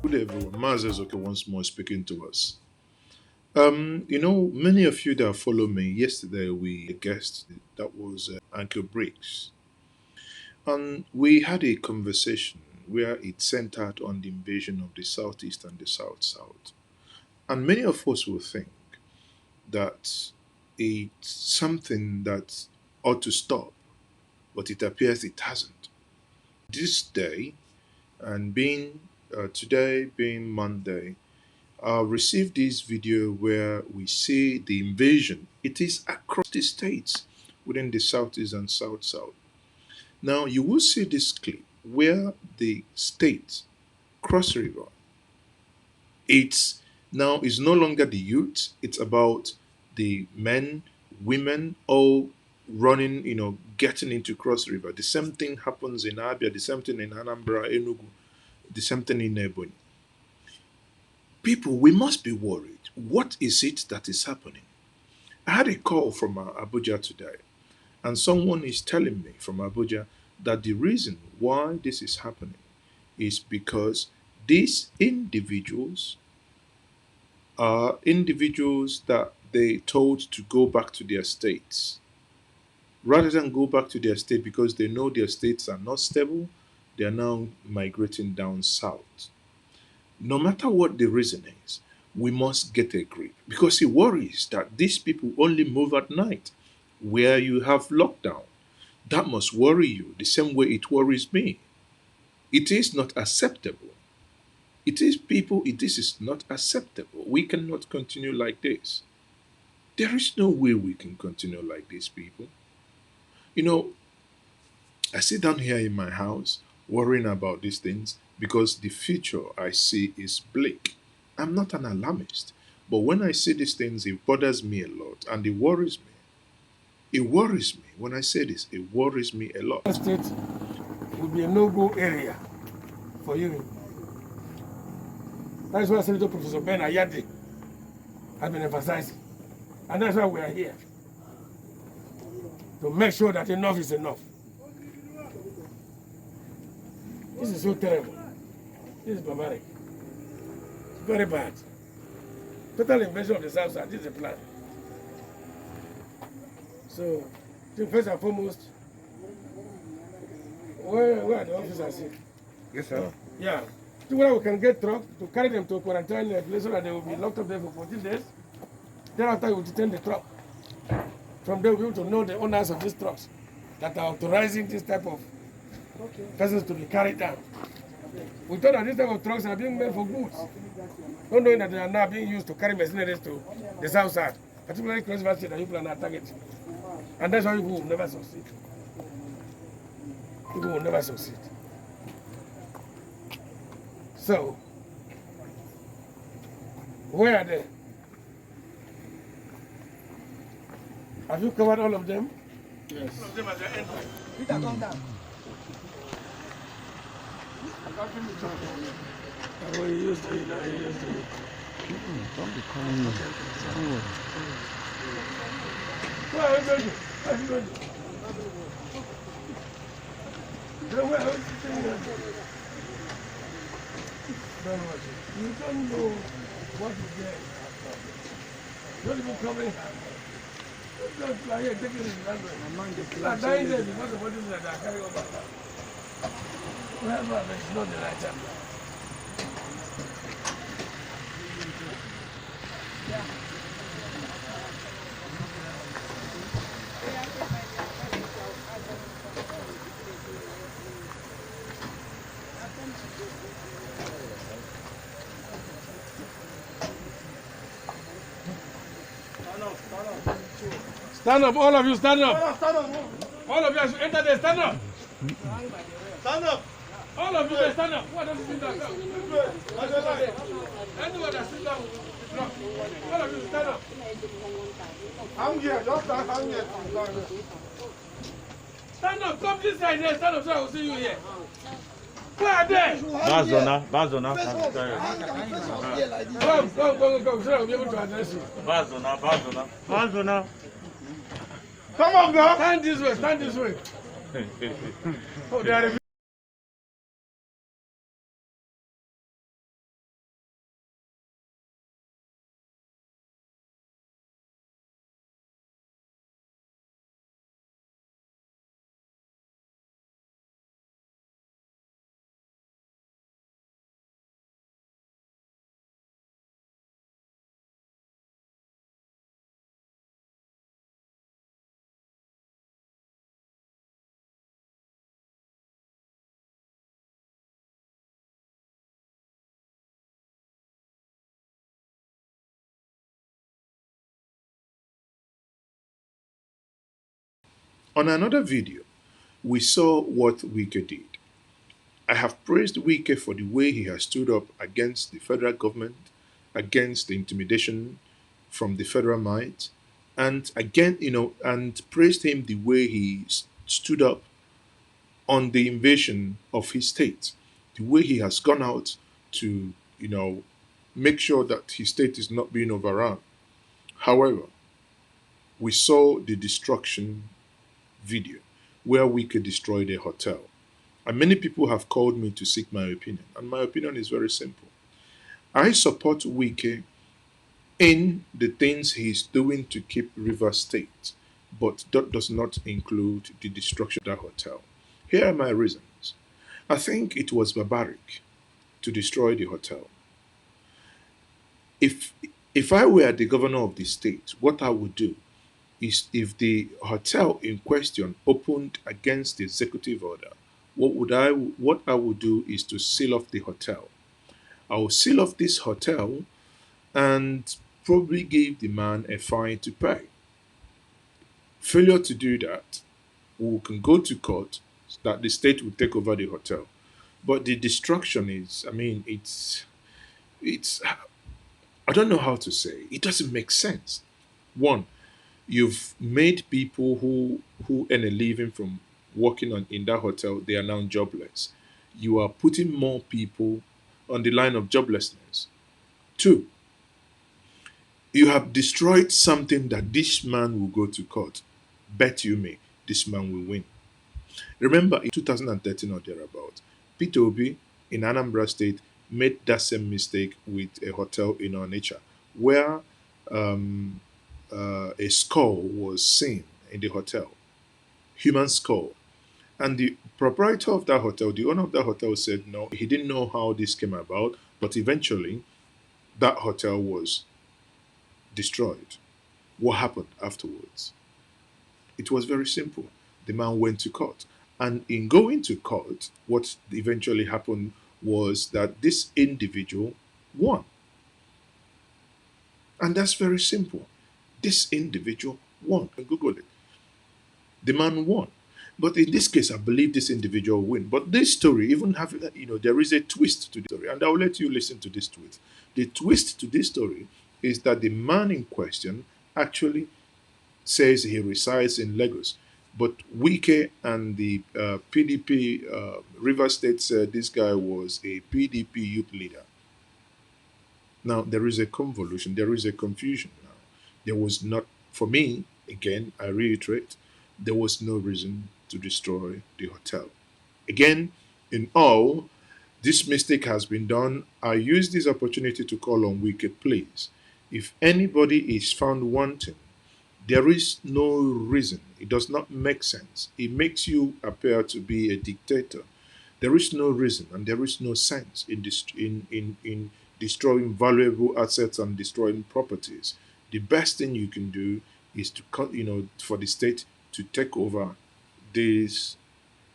Good everyone. Mazezoke once more speaking to us. Many of you that follow me, yesterday we guest that was Uncle Briggs. And we had a conversation where it centered on the invasion of the Southeast and the South. And many of us will think that it's something that ought to stop, but it appears it hasn't. This day, and being today being Monday, I received this video where we see the invasion. It is across the states within the Southeast and South. Now you will see this clip where the state cross river. It's now is no longer the youth. It's about the men, women, all running. Getting into cross river. The same thing happens in Abia. The same thing in Anambra, Enugu. The same thing in Ebony. People, we must be worried. What is it that is happening? I had a call from Abuja today, and someone is telling me from Abuja that the reason why this is happening is because these individuals are individuals that they told to go back to their states. Rather than go back to their state because they know their states are not stable, they are now migrating down south. No matter what the reason is, we must get a grip because he worries that these people only move at night where you have lockdown. That must worry you the same way it worries me. It is not acceptable. This is not acceptable. We cannot continue like this. There is no way we can continue like this, people. I sit down here in my house worrying about these things because the future I see is bleak. I'm not an alarmist, but when I see these things, it bothers me a lot and it worries me. It worries me. When I say this, it worries me a lot. State will be a no-go area for you. That's why Senator Professor Ben Ayade has been emphasizing. And that's why we are here. To make sure that enough is enough. This is so terrible. This is barbaric. It's very bad. Total invasion of the South Side. This is a plan. So, first and foremost, where are the officers here? Yes, sir. Yeah. See whether we can get trucks to carry them to a quarantine place so that they will be locked up there for 14 days. Thereafter, we will detain the truck. From there, we will to know the owners of these trucks that are authorizing this type of persons to be carried down. We thought that this type of trucks are being made for goods, not knowing that they are now being used to carry mercenaries to the south side, particularly cross river state that people are not targeting. And that's why people will never succeed. People will never succeed. So, where are they? Have you covered all of them? Yes. All of them at the end. Peter, come down. We used to it. Don't be calling me. Where are you going? Where are you going? Where are you going? You don't know what is there. Don't even come in. Don't fly here, take it in the language. People are dying there because of what is that they are carrying over. Wherever, but it's not the right time. Stand up, all of you, stand up. Stand up. All of you, enter there, stand up. Stand up. All of you, stand up. Who doesn't sit down? Anyone that sits down, all of you, stand up. I'm here. Just hang here. Stand up, come this side here, stand up so I will see you here. Where are they? Bazona. Go, so I'll be able to address you. Bazona. Come on, girl. Stand this way. Oh, they are On another video, we saw what Wike did. I have praised Wike for the way he has stood up against the federal government, against the intimidation from the federal might, and again, and praised him the way he stood up on the invasion of his state, the way he has gone out to, make sure that his state is not being overrun. However, we saw the destruction video where we could destroy a hotel. And many people have called me to seek my opinion. And my opinion is very simple. I support Wike in the things he's doing to keep River State, but that does not include the destruction of that hotel. Here are my reasons. I think it was barbaric to destroy the hotel. If I were the governor of the state, what I would do is, if the hotel in question opened against the executive order, what I would do is to seal off the hotel. I will seal off this hotel and probably give the man a fine to pay. Failure to do that, we can go to court so that the state will take over the hotel. But the destruction is, it's I don't know how to say. It doesn't make sense. One, you've made people who earn a living from working in that hotel, they are now jobless. You are putting more people on the line of joblessness. Two, you have destroyed something that this man will go to court. Bet you me, this man will win. Remember, in 2013 or thereabout, Peter Obi in Anambra State made that same mistake with a hotel in Onitsha, where a skull was seen in the hotel, human skull. And the proprietor of that hotel, the owner of that hotel, said no, he didn't know how this came about, but eventually that hotel was destroyed. What happened afterwards? It was very simple. The man went to court. And in going to court, what eventually happened was that this individual won. And that's very simple. This individual won. Google it. The man won. But in this case, I believe this individual will win. But this story, even having, there is a twist to the story. And I'll let you listen to this twist. The twist to this story is that the man in question actually says he resides in Lagos. But Wike and the PDP River State said this guy was a PDP youth leader. Now, there is a convolution, there is a confusion now. There was not, for me, again, I reiterate, there was no reason to destroy the hotel. Again, in all, this mistake has been done. I use this opportunity to call on Wike, please. If anybody is found wanting, there is no reason. It does not make sense. It makes you appear to be a dictator. There is no reason and there is no sense in destroying valuable assets and destroying properties. The best thing you can do is to, for the state to take over this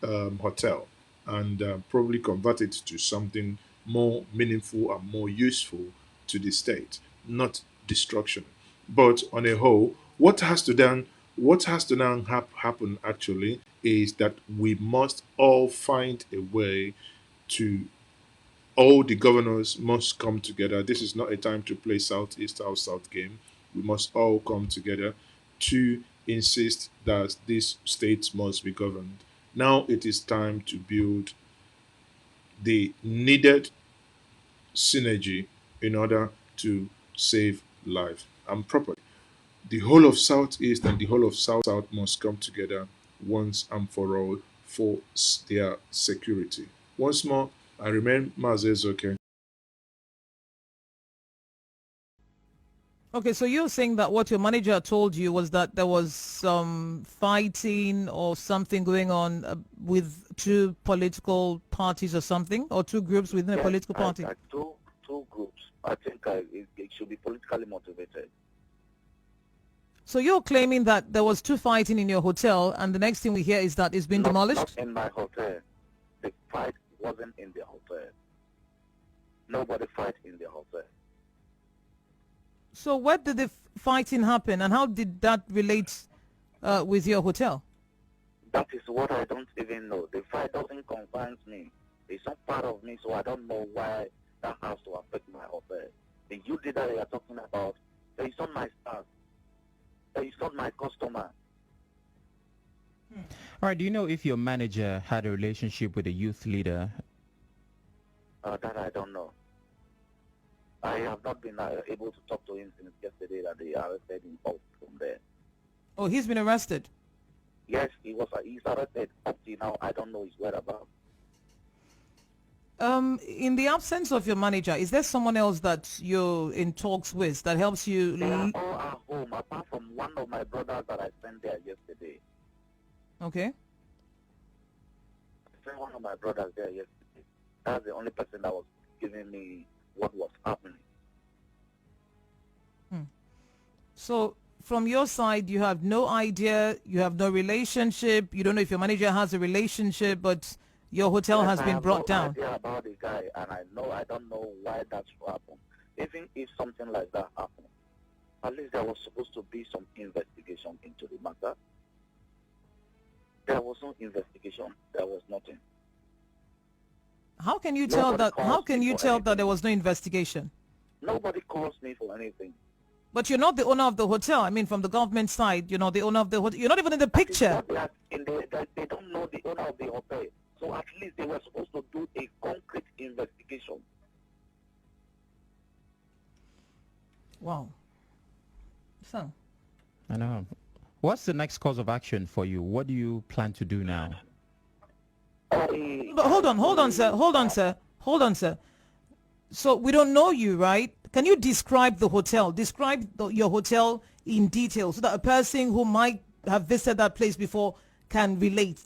hotel and probably convert it to something more meaningful and more useful to the state, not destruction. But on a whole, what has to now happen actually is that we must all find a way to, all the governors must come together. This is not a time to play Southeast South game. We must all come together to insist that these states must be governed. Now it is time to build the needed synergy in order to save life and property. The whole of Southeast and the whole of South must come together once and for all for their security. Once more, I remain Mazezoke. Okay, so you're saying that what your manager told you was that there was some fighting or something going on with two political parties or something, or two groups within a political party? Two groups. I think it should be politically motivated. So you're claiming that there was two fighting in your hotel, and the next thing we hear is that it's been demolished? Not in my hotel. The fight wasn't in the hotel. Nobody fight in the hotel. So where did the fighting happen, and how did that relate with your hotel? That is what I don't even know. The fire doesn't confine me. It's not part of me, so I don't know why that has to affect my affair. The youth leader they are talking about, they not my staff. They not my customer. All right, do you know if your manager had a relationship with a youth leader? That I don't know. I have not been able to talk to him since yesterday that they arrested him out from there. Oh, he's been arrested. Yes, he's arrested. Up to now, I don't know his whereabouts. In the absence of your manager, is there someone else that you're in talks with that helps you? They are all at home, apart from one of my brothers that I sent there yesterday. Okay. I sent one of my brothers there yesterday. That's the only person that was giving me what was happening. So from your side, you have no idea, you have no relationship, you don't know if your manager has a relationship, but your hotel has been brought down. I have no idea about the guy, and I don't know why that should happen. Even if something like that happened, at least there was supposed to be some investigation into the matter. There was no investigation. There was nothing. How can you tell Nobody that? How calls can me you for tell that anything. there was no investigation? Nobody calls me for anything. But you're not the owner of the hotel. I mean, from the government side, you're not the owner of the hotel. You're not even in the That is picture. what they don't know the owner of the hotel. So at least they were supposed to do a concrete investigation. Wow. So, I know. What's the next course of action for you? What do you plan to do now? but hold on, sir. So we don't know you, right? Can you describe the hotel? Describe your hotel in detail so that a person who might have visited that place before can relate.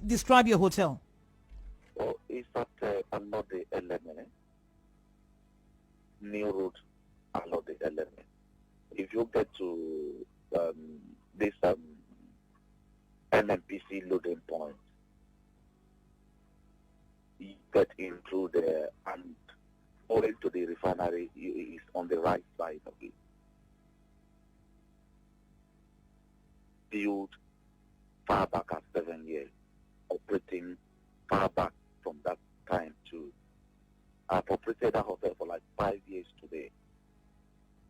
Describe your hotel. Oh, it's at Alode Element. New Road, Alode Element. If you get to this NMPC loading point, you get into there and going to the refinery is on the right side of it. Built far back at 7 years, operating far back from that time too. I've operated that hotel for like 5 years today,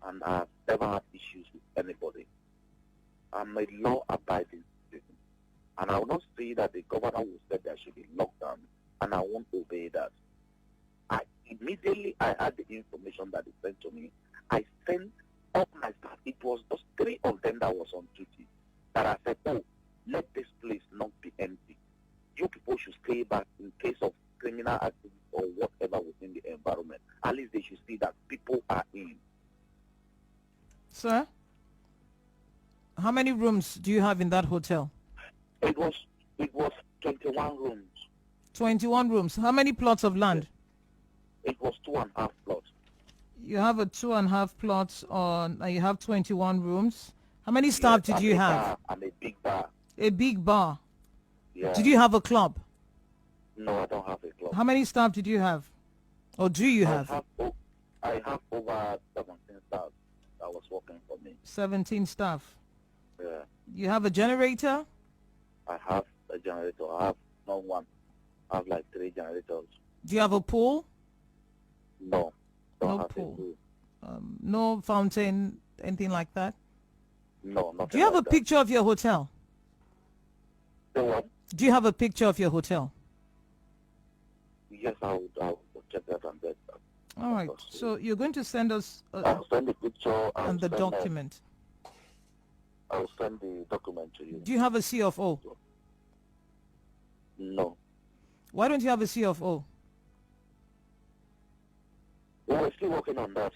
and I've never had issues with anybody. I'm a law-abiding citizen, and I will not say that the governor will say there should be lockdown, and I won't obey that. Immediately I had the information that they sent to me, I sent up my staff. It was just 3 of them that was on duty. That I said, oh, let this place not be empty. You people should stay back in case of criminal activity or whatever within the environment. At least they should see that people are in. Sir, how many rooms do you have in that hotel? It was 21 rooms. 21 rooms. How many plots of land? It was 2.5 plots. You have a 2.5 plots on, and you have 21 rooms. How many staff did you have? And a big bar. A big bar. Yeah. Did you have a club? No, I don't have a club. How many staff did you have? Or do you have? I have over 17 staff that was working for me. 17 staff. Yeah. You have a generator? I have a generator. I have not one. I have like 3 generators. Do you have a pool? No. Don't No have pool. a pool. No fountain, anything like that? No, nothing. Do you have like a that. picture of your hotel? The what? Do you have a picture of your hotel? Yes, I will check that and get that. All right. So you're going to send us I'll send the picture and the document. I'll send the document to you. Do you have a C of O? No. Why don't you have a C of O? We're still working on that.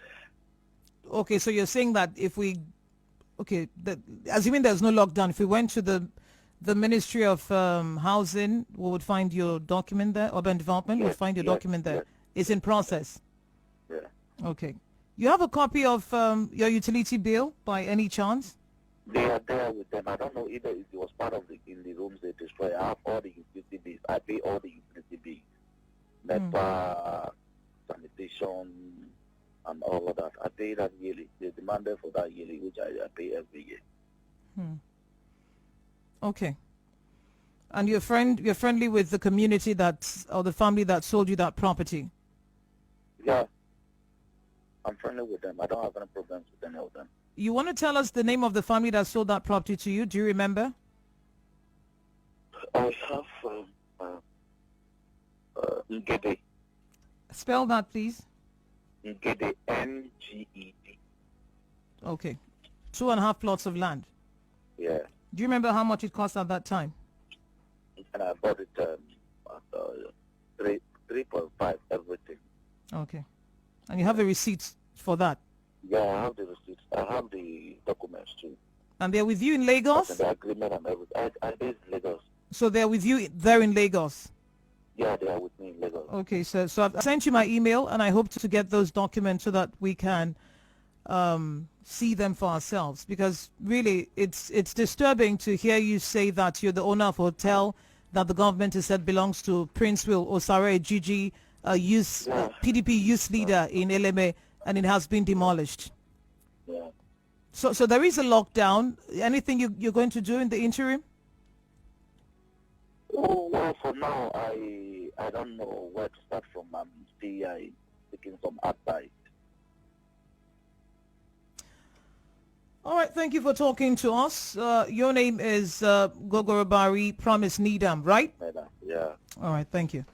Okay, so you're saying that if we, assuming there's no lockdown, if we went to the Ministry of Housing, we would find your document there, urban development, we'll find your document there. yes. It's in process. Yeah. Okay. You have a copy of your utility bill by any chance? They are there with them. I don't know either if it was part of in the rooms they destroyed. I have all the utility bills. I pay all the utility bills. NEPA, sanitation, and all of that. I pay that yearly. They demanded for that yearly, which I pay every year. Okay. And you're friendly with the community or the family that sold you that property? Yeah. I'm friendly with them. I don't have any problems with any of them. You want to tell us the name of the family that sold that property to you? Do you remember? I have Ngede. Spell that, please. Ngede, Nged. Okay. 2.5 plots of land. Yeah. Do you remember how much it cost at that time? And I bought it at 3.5 everything. Okay. And you have the receipts for that? Yeah, I have the receipts. I have the documents too. And they're with you in Lagos? The agreement and everything. I based in Lagos. So they're with you there in Lagos? Yeah, they are with me in Lagos. Okay, so I've sent you my email, and I hope to get those documents so that we can see them for ourselves. Because really, it's disturbing to hear you say that you're the owner of a hotel that the government has said belongs to Prince Will Osare Gigi, PDP youth leader in LMA, and it has been demolished. Yeah. So there is a lockdown. Anything you're going to do in the interim? Oh, well, for now, I don't know where to start from. I'm still taking some advice. All right, thank you for talking to us. Your name is Gogorobari Promise Needham, right? Yeah. All right, thank you.